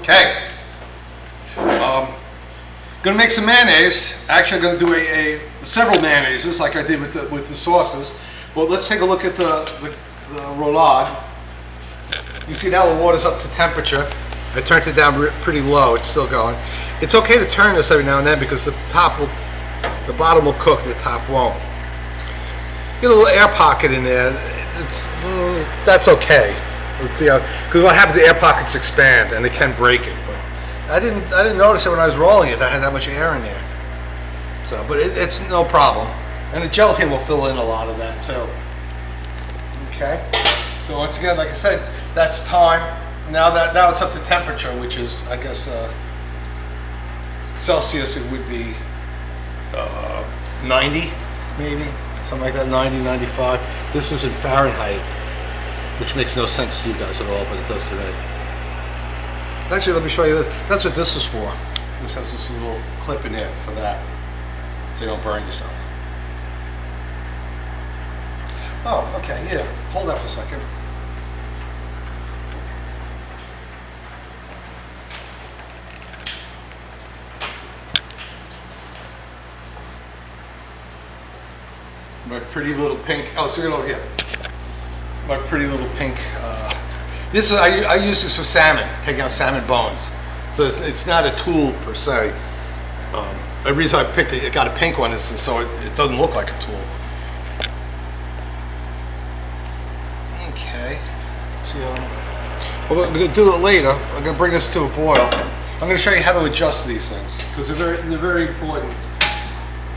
Okay. Gonna make some mayonnaise. Actually, I'm gonna do several mayonnaises like I did with the sauces. But let's take a look at the roulade. You see now the water's up to temperature. I turned it down pretty low. It's still going. It's okay to turn this every now and then because the bottom will cook, the top won't. Get a little air pocket in there. That's okay. Let's see how, because what happens, the air pockets expand and they can break it. But I didn't notice it when I was rolling it. I had that much air in there. So, but it's no problem. And the gelatin will fill in a lot of that too. Okay. So once again, like I said, that's time. Now it's up to temperature, which is, I guess, Celsius. It would be 90, maybe something like that. 90, 95. This is in Fahrenheit, which makes no sense to you guys at all, but it does to me. Actually, let me show you this. That's what this is for. This has this little clip in it for that, so you don't burn yourself. Oh, okay, yeah. Hold that for a second. My pretty little pink. Oh, so get over here. My pretty little pink. This is I use this for salmon, taking out salmon bones. So it's not a tool per se. The reason I picked it, got a pink one, is so it doesn't look like a tool. Okay. Let's see. Well, I'm going to do it later. I'm going to bring this to a boil. I'm going to show you how to adjust these things because they're very important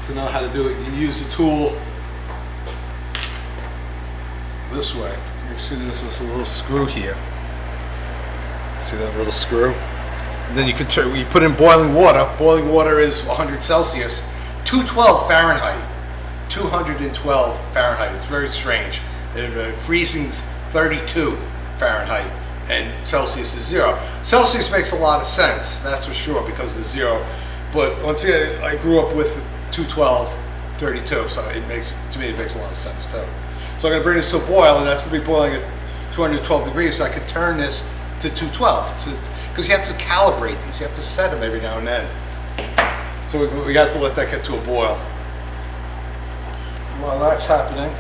to know how to do it. You use the tool this way. You see this little screw here. See that little screw? And then you put in boiling water. Boiling water is 100 Celsius, 212 Fahrenheit. 212 Fahrenheit. It's very strange. Freezing's 32 Fahrenheit and Celsius is 0. Celsius makes a lot of sense, that's for sure, because of 0. But once again, I grew up with 212, 32, so to me it makes a lot of sense too. So I'm going to bring this to a boil, and that's going to be boiling at 212 degrees, so I can turn this to 212. Because you have to calibrate these, you have to set them every now and then. So we got to let that get to a boil. While that's happening,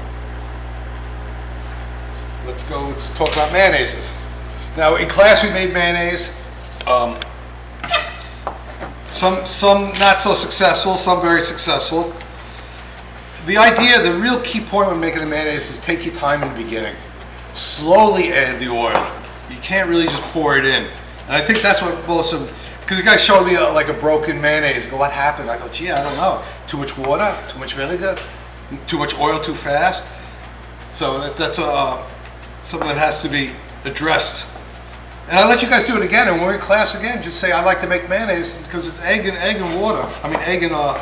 let's talk about mayonnaises. Now in class we made mayonnaise. Some not so successful, some very successful. The real key point when making a mayonnaise is take your time in the beginning. Slowly add the oil. You can't really just pour it in. And I think that's what most of them, because you guys showed me like a broken mayonnaise. I go, what happened? I go, gee, I don't know. Too much water, too much vinegar, too much oil too fast. So that's something that has to be addressed. And I'll let you guys do it again. And when we're in class again, just say, I like to make mayonnaise because it's egg and water. I mean, egg and oil.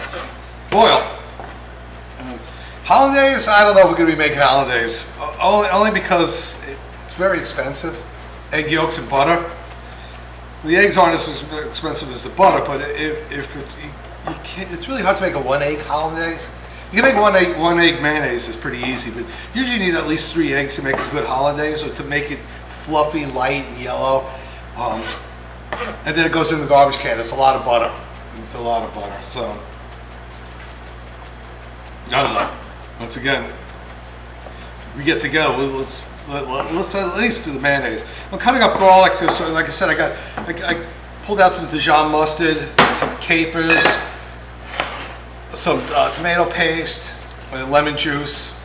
Hollandaise, I don't know if we're going to be making hollandaise. Only because it's very expensive. Egg yolks and butter. The eggs aren't as expensive as the butter, but it's really hard to make a 1-egg hollandaise. You can make one egg mayonnaise is pretty easy, but usually you need at least 3 eggs to make a good hollandaise, or to make it fluffy, light, and yellow. And then it goes in the garbage can. It's a lot of butter. So I don't know. Once again, we get together. Let's at least do the mayonnaise. I'm cutting up garlic because, like I said, I pulled out some Dijon mustard, some capers, some tomato paste, and lemon juice.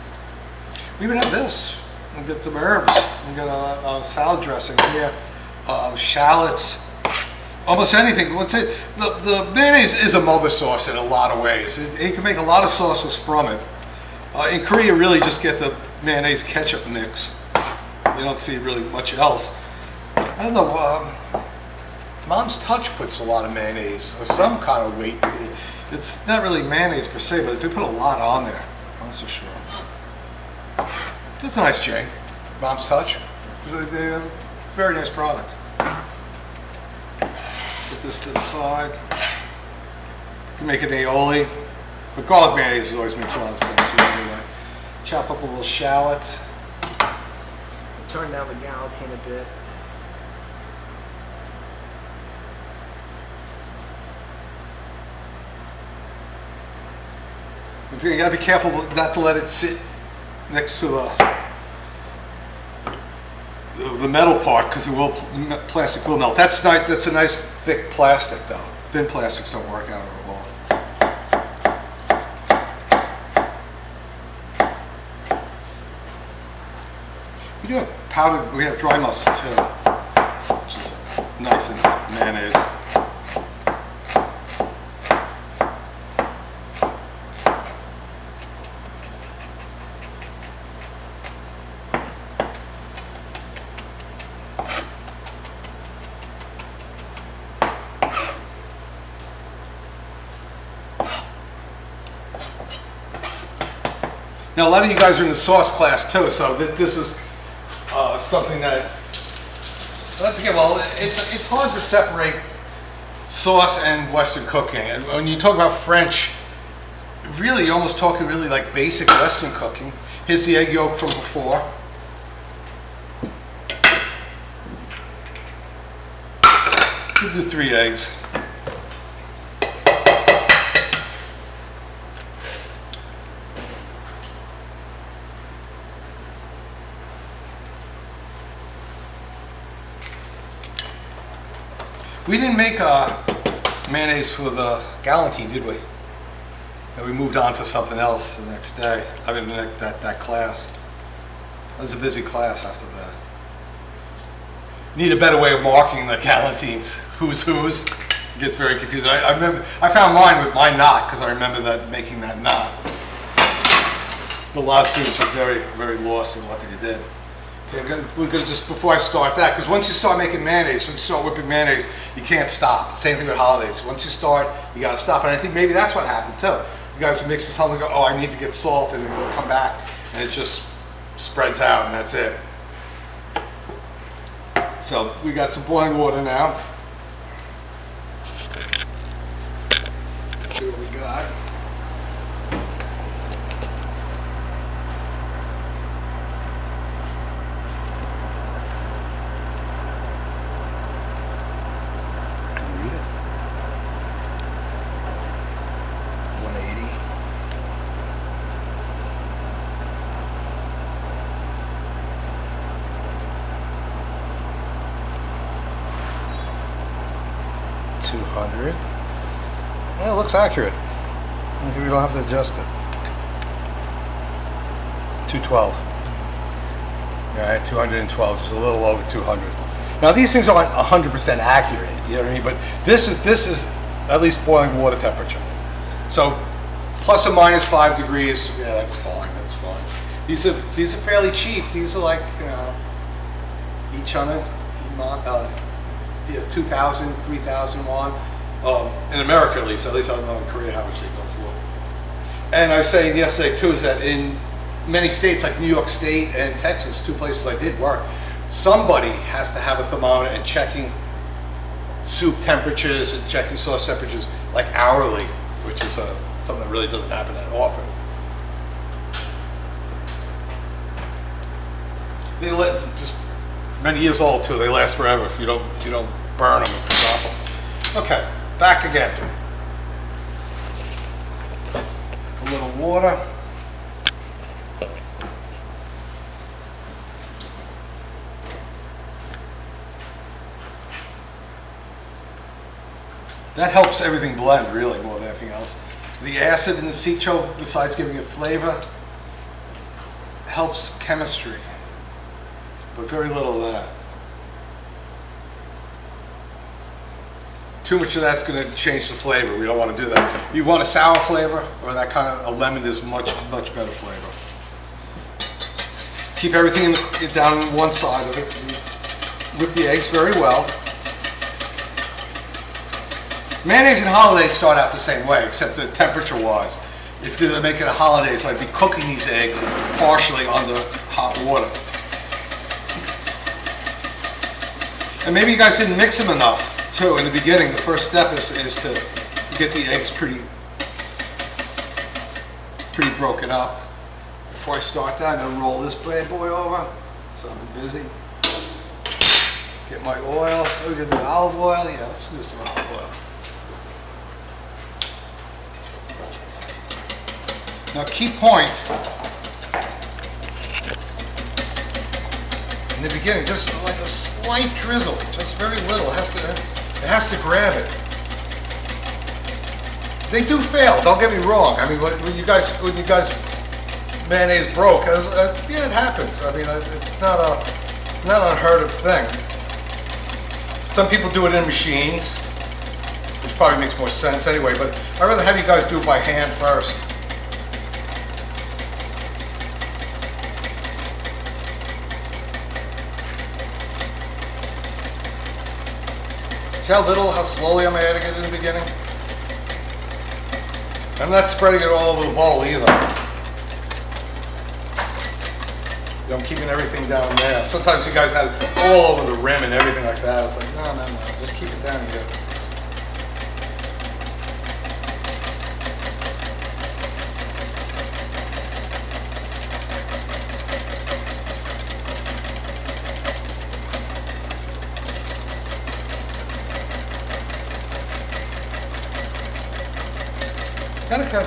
We even have this. We get some herbs. We got a salad dressing here, shallots, almost anything. The mayonnaise is a mother sauce in a lot of ways. You can make a lot of sauces from it. In Korea, really just get the mayonnaise ketchup mix. You don't see really much else. I don't know. Mom's Touch puts a lot of mayonnaise or some kind of weight. It's not really mayonnaise per se, but they put a lot on there. That's for sure. It's a nice chain. Mom's Touch. They're a very nice product. Put this to the side. You can make an aioli, but garlic mayonnaise always makes a lot of sense here anyway. Chop up a little shallots. Turn down the gelatin a bit. You gotta be careful not to let it sit next to the metal part, because plastic will melt. That's nice. That's a nice thick plastic though. Thin plastics don't work out at all. We do have powdered. We have dry mustard too, which is nice in mayonnaise. Now, a lot of you guys are in the sauce class too, so this is something that, once again, well, it's hard to separate sauce and Western cooking. And when you talk about French, really, you're almost talking really like basic Western cooking. Here's the egg yolk from before. We'll do 3 eggs. We didn't make mayonnaise for the Galantine, did we? And we moved on to something else the next day. I mean, that class. That was a busy class after that. Need a better way of marking the Galantines. Who's? It gets very confusing. I remember, I found mine with my knot, because I remember making that knot. But a lot of students were very, very lost in what they did. Okay, we're gonna just, before I start that, because once you start making mayonnaise, when you start whipping mayonnaise, you can't stop. Same thing with holidays. Once you start, you gotta stop. And I think maybe that's what happened too. You guys mix this something, go, oh, I need to get salt, and then we'll come back, and it just spreads out, and that's it. So we got some boiling water now. Let's see what we got. Yeah, it looks accurate. Maybe we don't have to adjust it. 212. Yeah, 212. Just a little over 200. Now these things aren't 100% accurate. You know what I mean? But this is at least boiling water temperature. So plus or minus 5 degrees. Yeah, that's fine. That's fine. These are fairly cheap. These are like, you know, each on it. 2,000, 3,000 won. In America at least I don't know in Korea how much they go for. And I was saying yesterday too is that in many states like New York State and Texas, 2 places I did work, somebody has to have a thermometer and checking soup temperatures and checking sauce temperatures like hourly, which is something that really doesn't happen that often. They just many years old too. They last forever if you don't burn them or drop them. Okay, back again. A little water. That helps everything blend really more than anything else. The acid in the cicho, besides giving it flavor, helps chemistry, but very little of that. Too much of that's going to change the flavor. We don't want to do that. You want a sour flavor, or that kind of a lemon is much better flavor. Keep everything down on one side of it. Whip the eggs very well. Mayonnaise and holidays start out the same way, except the temperature-wise. If they're making a holidays, I'd be cooking these eggs partially under hot water. And maybe you guys didn't mix them enough. Too, in the beginning, the first step is to get the eggs pretty broken up. Before I start that, I'm going to roll this bad boy over, so I'm busy. Get my oil. Are we going to do olive oil? Yeah, let's do some olive oil. Now, key point in the beginning, just like a slight drizzle, just very little. It has to grab it. They do fail. Don't get me wrong. I mean, when you guys mayonnaise broke, yeah, it happens. I mean, it's not an unheard of thing. Some people do it in machines, which probably makes more sense anyway. But I'd rather have you guys do it by hand first. See how slowly I'm adding it in the beginning? I'm not spreading it all over the bowl either. I'm keeping everything down there. Sometimes you guys had it all over the rim and everything like that. It's like, no, just keep it down here.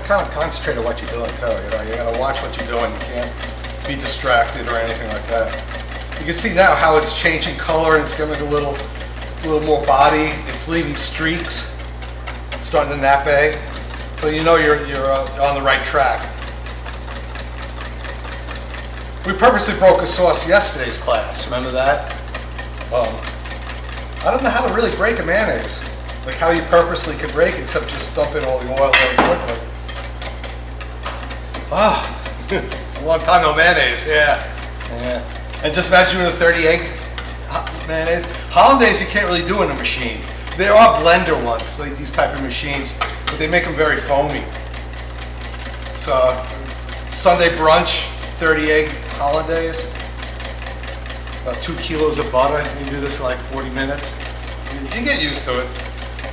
Kind of concentrate on what you're doing too. You gotta watch what you're doing. You can't be distracted or anything like that. You can see now how it's changing color and it's giving a little more body. It's leaving streaks, starting to nappe. So you know you're on the right track. We purposely broke a sauce yesterday's class. Remember that? I don't know how to really break a mayonnaise. Like how you purposely could break it, except just dump in all the oil very quickly. Ah, a long time no mayonnaise, yeah. And just imagine doing a 30 egg mayonnaise. Hollandaise you can't really do in a machine. There are blender ones, like these type of machines, but they make them very foamy. So, Sunday brunch, 30 egg hollandaise. About 2 kilos of butter. You do this in like 40 minutes. You get used to it.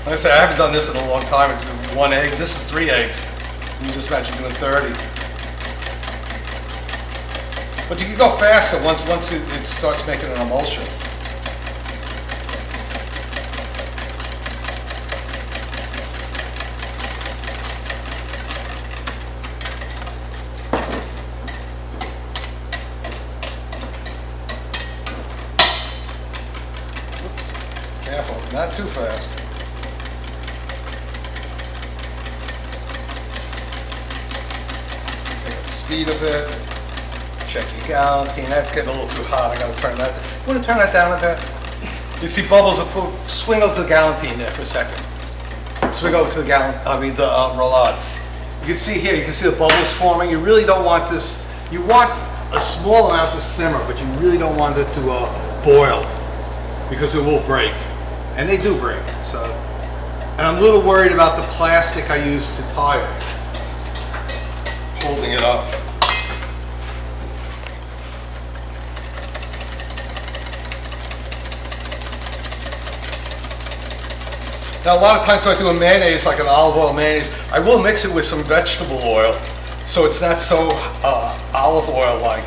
Like I say, I haven't done this in a long time. It's 1 egg. This is 3 eggs. You just imagine doing 30. But you can go faster once it starts making an emulsion. Oops. Careful, not too fast. Speed of it. Check your gallon pin. That's getting a little too hot. I gotta turn that. You want to turn that down a bit? You see bubbles. Swing over to the gallon pin there for a second. Swing over to the roulade. You can see here. You can see the bubbles forming. You really don't want this. You want a small amount to simmer, but you really don't want it to boil because it will break, and they do break. So, and I'm a little worried about the plastic I used to tie it. Holding it up. Now a lot of times when I do a mayonnaise, like an olive oil mayonnaise, I will mix it with some vegetable oil so it's not so olive oil like.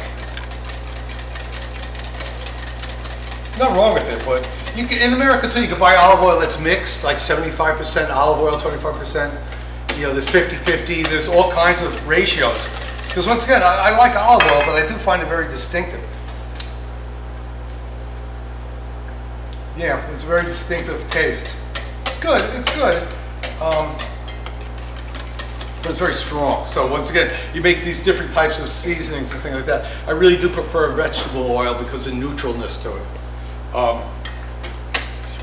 Nothing wrong with it, but you can, in America too, you can buy olive oil that's mixed, like 75% olive oil, 25%. You know, there's 50-50, there's all kinds of ratios. Because once again, I like olive oil, but I do find it very distinctive. Yeah, it's a very distinctive taste. It's good, but it's very strong. So once again, you make these different types of seasonings and things like that. I really do prefer vegetable oil because of neutralness to it.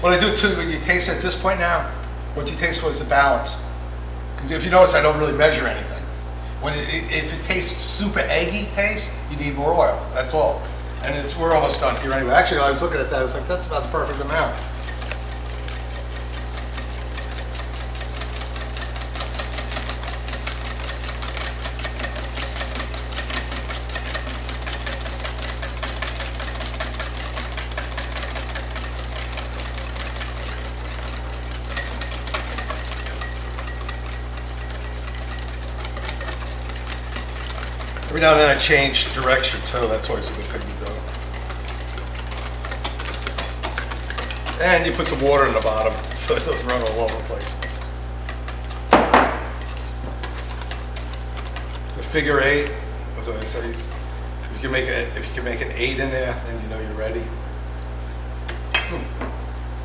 What I do too, when you taste it at this point now, what you taste for is the balance. Because if you notice, I don't really measure anything. If it tastes super eggy taste, you need more oil. That's all. And we're almost done here anyway. Actually, I was looking at that. I was like, that's about the perfect amount. Every now and then I change direction too. That's always a good thing to do. And you put some water in the bottom so it doesn't run all over the place. figure eight. That's what I say. If you can make an 8 in there, then you know you're ready.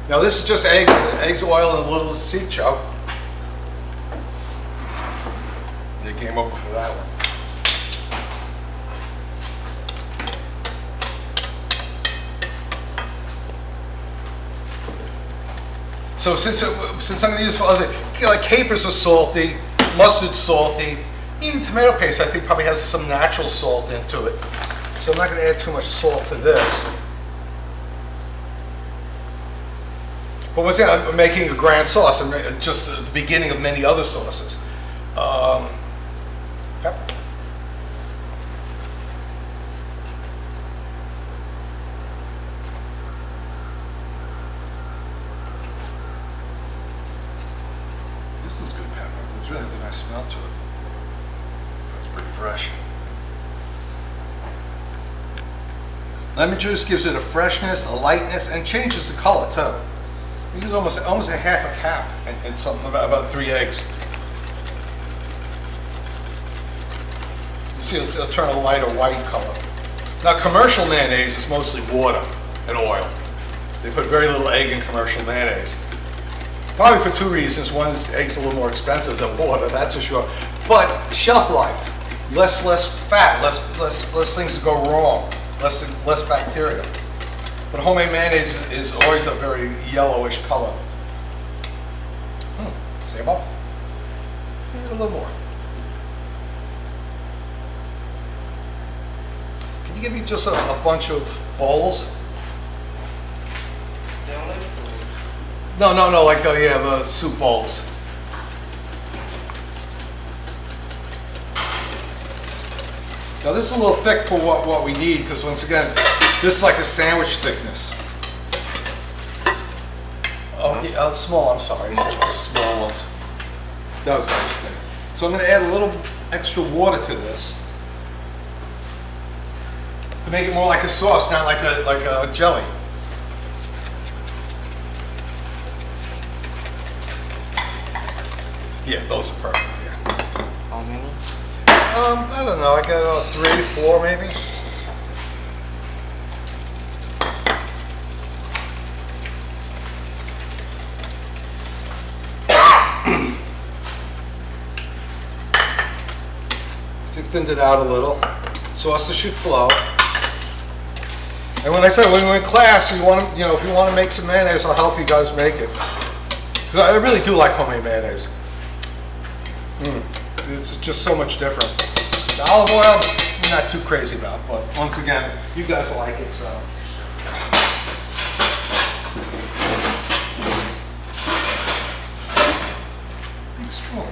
Now this is just eggs, oil, and a little seed choke. They came over for that one. So since I'm going to use for other, like capers are salty, mustard's salty, even tomato paste I think probably has some natural salt into it. So I'm not going to add too much salt to this. But once again, I'm making a grand sauce. I'm just at the beginning of many other sauces. Pepper. This is good pepper. There's really a nice smell to it. It's pretty fresh. Lemon juice gives it a freshness, a lightness, and changes the color too. You use almost a half a cap and something about 3 eggs. You see, it'll turn a lighter white color. Now, commercial mayonnaise is mostly water and oil. They put very little egg in commercial mayonnaise. Probably for 2 reasons. One is egg's a little more expensive than water, that's for sure. But shelf life, less fat, less things to go wrong, less bacteria. But homemade mayonnaise is always a very yellowish color. Same up. Maybe a little more. Can you give me just a bunch of bowls? No, like yeah, the soup bowls. Now this is a little thick for what we need, because once again, this is like a sandwich thickness. Oh, yeah, small, I'm sorry. Small ones. That was my mistake. So I'm going to add a little extra water to this to make it more like a sauce, not like a jelly. Yeah, those are perfect, yeah. How many? I don't know, I got 3, 4 maybe. Thinned it out a little. Sauce should flow. And when I said when we're in class, you want to, if you want to make some mayonnaise, I'll help you guys make it. Because I really do like homemade mayonnaise. It's just so much different. The olive oil, I'm not too crazy about, but once again, you guys like it, so. Big spoon.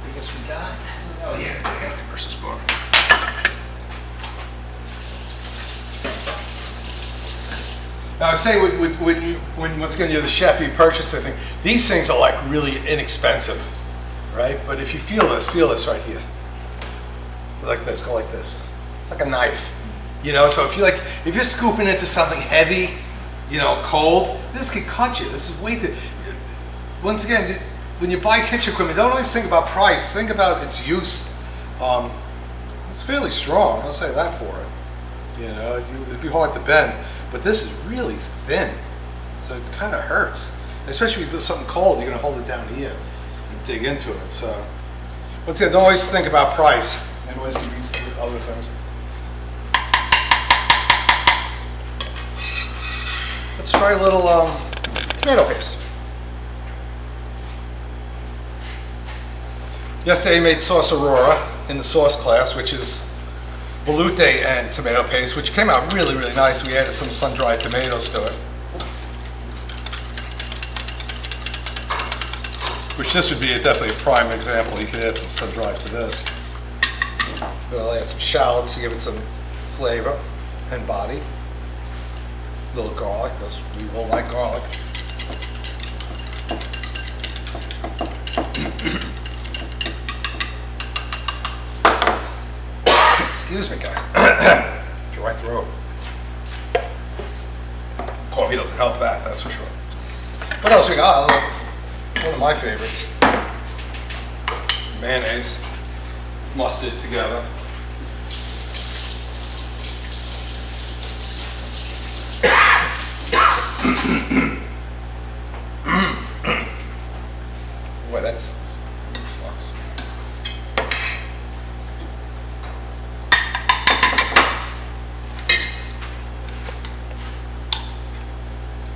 We got? Oh yeah, versus spoon. Now I say when once again you're the chef, you purchase the thing. These things are like really inexpensive, right? But if you feel this right here, like this, go like this. It's like a knife, So if you're scooping into something heavy, cold, this could cut you. This is way too. Once again. When you buy kitchen equipment, don't always think about price. Think about its use. It's fairly strong. I'll say that for it. It'd be hard to bend, but this is really thin, so it kind of hurts. Especially if you do something cold, you're going to hold it down here and dig into it. So, once again, don't always think about price. And always give these other things. Let's try a little tomato paste. Yesterday I made sauce aurora in the sauce class, which is veloute and tomato paste, which came out really, really nice. We added some sun-dried tomatoes to it. Which this would be definitely a prime example. You could add some sun-dried to this. But I'll add some shallots to give it some flavor and body. A little garlic, because we will like garlic. Excuse me, guys. Dry throat. Coffee doesn't help that, that's for sure. What else we got? One of my favorites. Mayonnaise, mustard together. Boy, that sucks.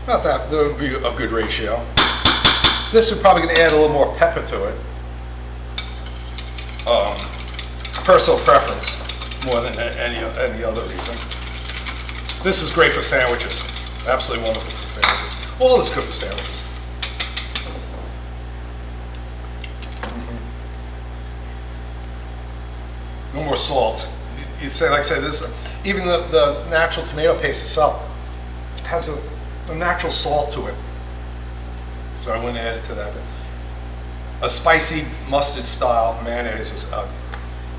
About that would be a good ratio. This would probably add a little more pepper to it. Personal preference more than any other reason. This is great for sandwiches. Absolutely wonderful for sandwiches. All is good for sandwiches. No more salt. You say, like I say, this, even the natural tomato paste itself has a natural salt to it. So I wouldn't add it to that. But a spicy mustard style mayonnaise is,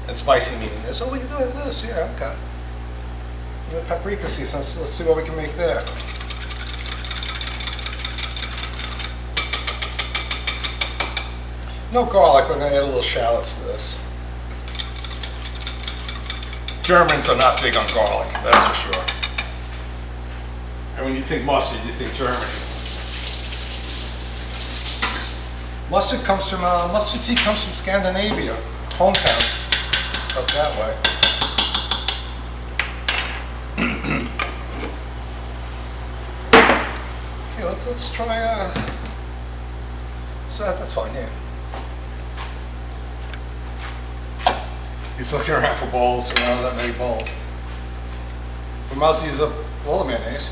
and spicy meaning this. Oh, we can do this. Yeah, okay. The paprika season. Let's see what we can make there. No garlic. We're going to add a little shallots to this. Germans are not big on garlic, that's for sure. And when you think mustard, you think Germany. Mustard seed comes from Scandinavia, hometown, up that way. Okay, let's try, so that's fine, yeah. He's looking around for balls, there aren't that many balls. We must use up all the mayonnaise.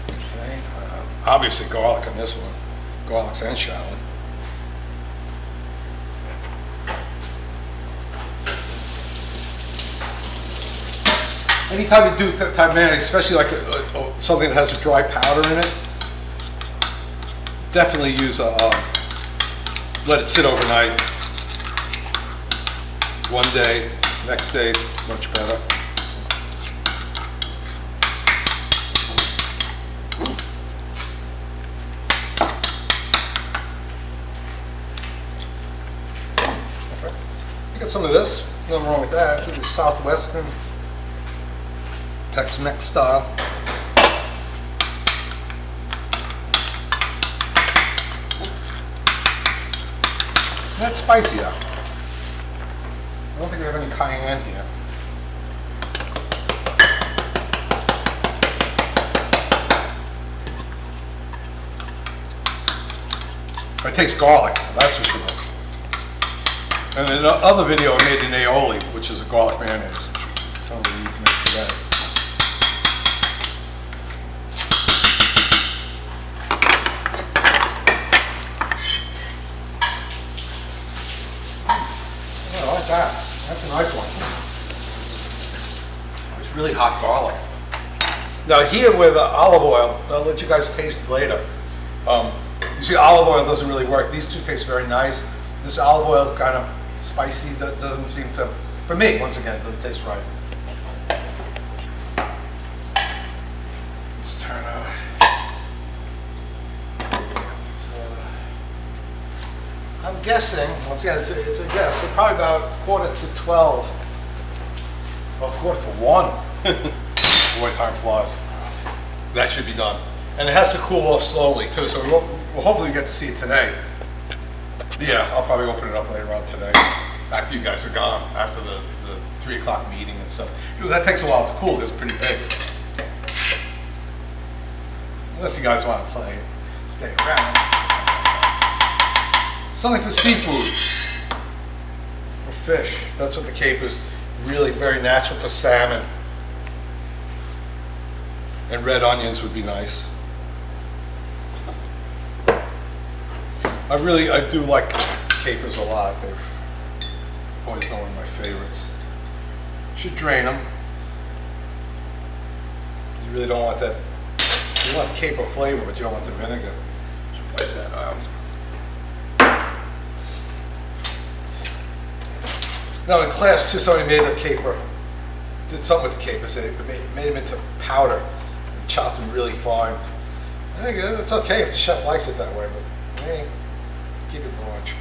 Okay, obviously garlic on this one, garlic and shallot. Anytime you do that type of mayonnaise, especially like something that has a dry powder in it, definitely use let it sit overnight. One day, next day, much better. Okay. You got some of this, nothing wrong with that. This is Southwestern Tex-Mex style. That's spicy though. I don't think we have any cayenne here. I taste garlic, that's for sure. And in the other video I made in aioli, which is a garlic mayonnaise, which I don't really need to make today. That's a nice one. It's really hot garlic. Now here with olive oil, I'll let you guys taste it later. You see, olive oil doesn't really work. These two taste very nice. This olive oil kind of spicy, that doesn't seem to, for me, once again, doesn't taste right. Let's turn I'm guessing, once again, it's a guess, so probably about 11:45 or 1:45. Boy, time flies. That should be done. And it has to cool off slowly too, so we'll hopefully get to see it today. Yeah, I'll probably open it up later on today, after you guys are gone, after the 3 o'clock meeting and stuff. Because that takes a while to cool because it's pretty big. Unless you guys want to play, stay around. Something for seafood, for fish. That's what the caper's really very natural for salmon. And red onions would be nice. I do like capers a lot. They've always been one of my favorites. Should drain them. You really don't want that. You want the caper flavor, but you don't want the vinegar. Wipe that out. Now in class too, somebody made a caper, did something with the capers. They made them into powder and chopped them really fine. I think it's okay if the chef likes it that way, but hey, keep it large.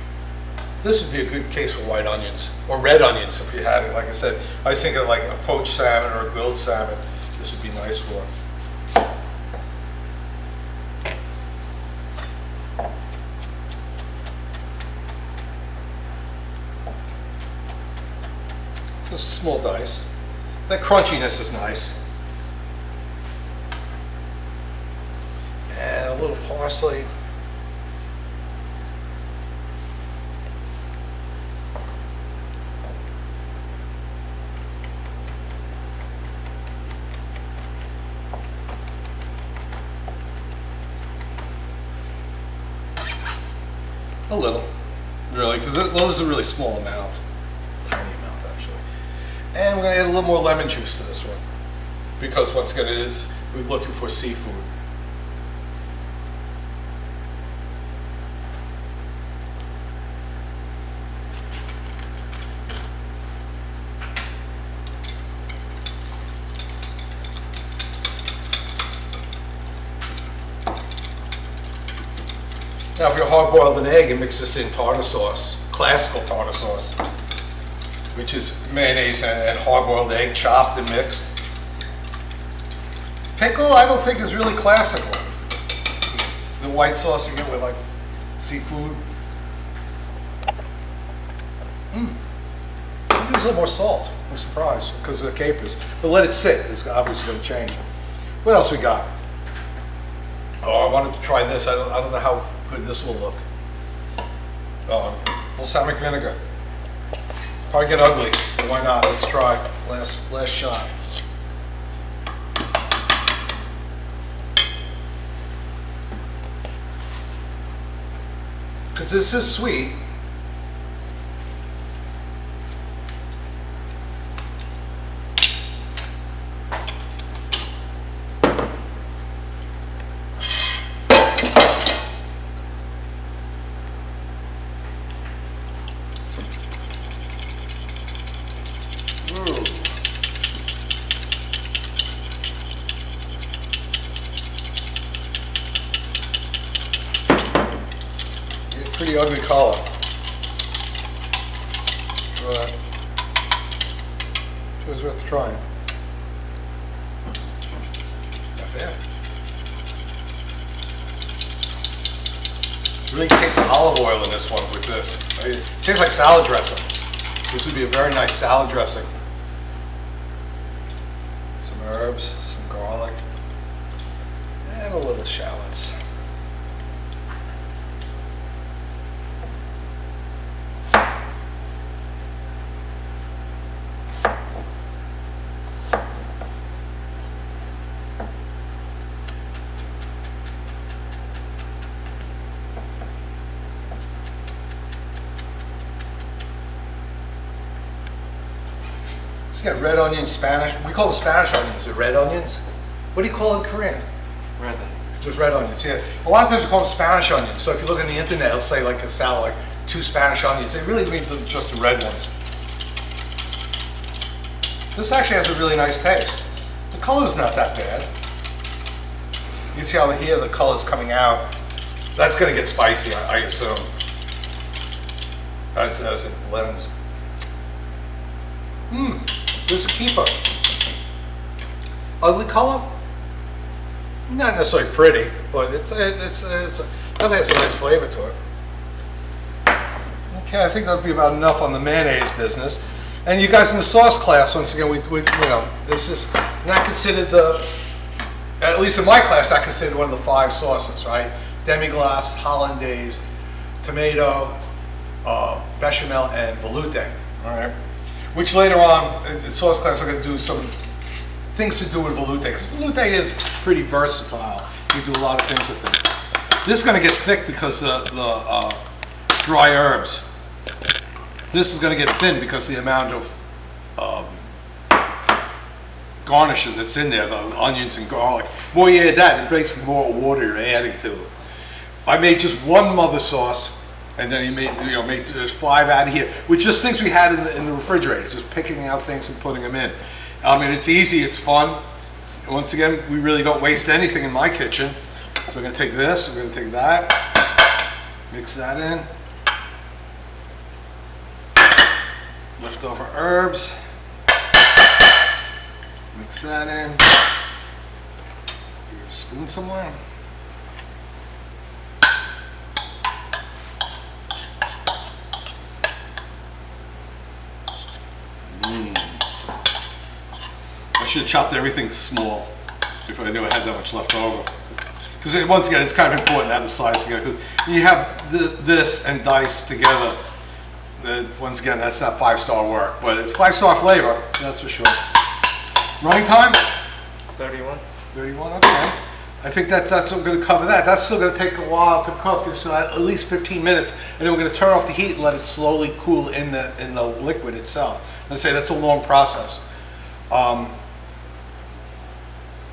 This would be a good case for white onions, or red onions if you had it. Like I said, I was thinking of like a poached salmon or a grilled salmon. This would be nice for. Just a small dice. That crunchiness is nice. And a little parsley. A little, really, because well, this is a really small amount, tiny amount actually. And we're gonna add a little more lemon juice to this one, because once again, we're looking for seafood. Now, if you're hard-boiled an egg and mix this in tartar sauce, classical tartar sauce, which is mayonnaise and hard-boiled egg chopped and mixed. Pickle, I don't think is really classical. The white sauce you get with like seafood. Use a little more salt. I'm surprised because of the capers. But let it sit. It's obviously going to change. What else we got? Oh, I wanted to try this. I don't know how good this will look. Balsamic vinegar. Probably get ugly, but why not? Let's try. Last shot. Because this is sweet. Pretty ugly color. But it was worth trying. Not bad. Really tastes of olive oil in this one with this. It tastes like salad dressing. This would be a very nice salad dressing. Some herbs, some garlic, and a little shallots. So you got red onions, Spanish. We call them Spanish onions. They're red onions. What do you call it in Korean? Red onions. Just red onions. Yeah. A lot of times we call them Spanish onions. So if you look on the internet, it'll say like a salad, like 2 Spanish onions. They really mean just the red ones. This actually has a really nice taste. The color's not that bad. You see how here the color's coming out. That's going to get spicy, I assume, as it blends. There's a keeper. Ugly color? Not necessarily pretty, but it definitely has a nice flavor to it. Okay, I think that'll be about enough on the mayonnaise business. And you guys in the sauce class, once again, we you know, this is not considered at least in my class, not considered one of the 5 sauces, right? Demi-glace, hollandaise, tomato, bechamel, and velouté, all right? Which later on, in the sauce class, I'm going to do some things to do with velouté, because velouté is pretty versatile. You do a lot of things with it. This is going to get thick because the dry herbs. This is going to get thin because the amount of garnishes that's in there, the onions and garlic. More you add that, and basically more water you're adding to it. I made just one mother sauce, and then he made there's 5 out of here, which just things we had in the refrigerator, just picking out things and putting them in. I mean, it's easy, it's fun. And once again, we really don't waste anything in my kitchen. So we're gonna take this, we're gonna take that, mix that in. Leftover herbs, mix that in. Give it a spoon somewhere. I should have chopped everything small if I knew I had that much left over. Because once again, it's kind of important to have the size together. Because you have this and dice together. Once again, that's not 5-star work, but it's 5-star flavor, that's for sure. Running time? 31. 31, okay. I think that's going to cover that. That's still going to take a while to cook, so at least 15 minutes, and then we're going to turn off the heat and let it slowly cool in the liquid itself. Let's say that's a long process.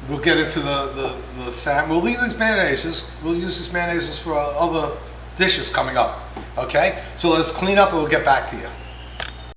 We'll get into the salmon. We'll leave these mayonnaises. We'll use these mayonnaises for other dishes coming up. Okay? So let's clean up and we'll get back to you.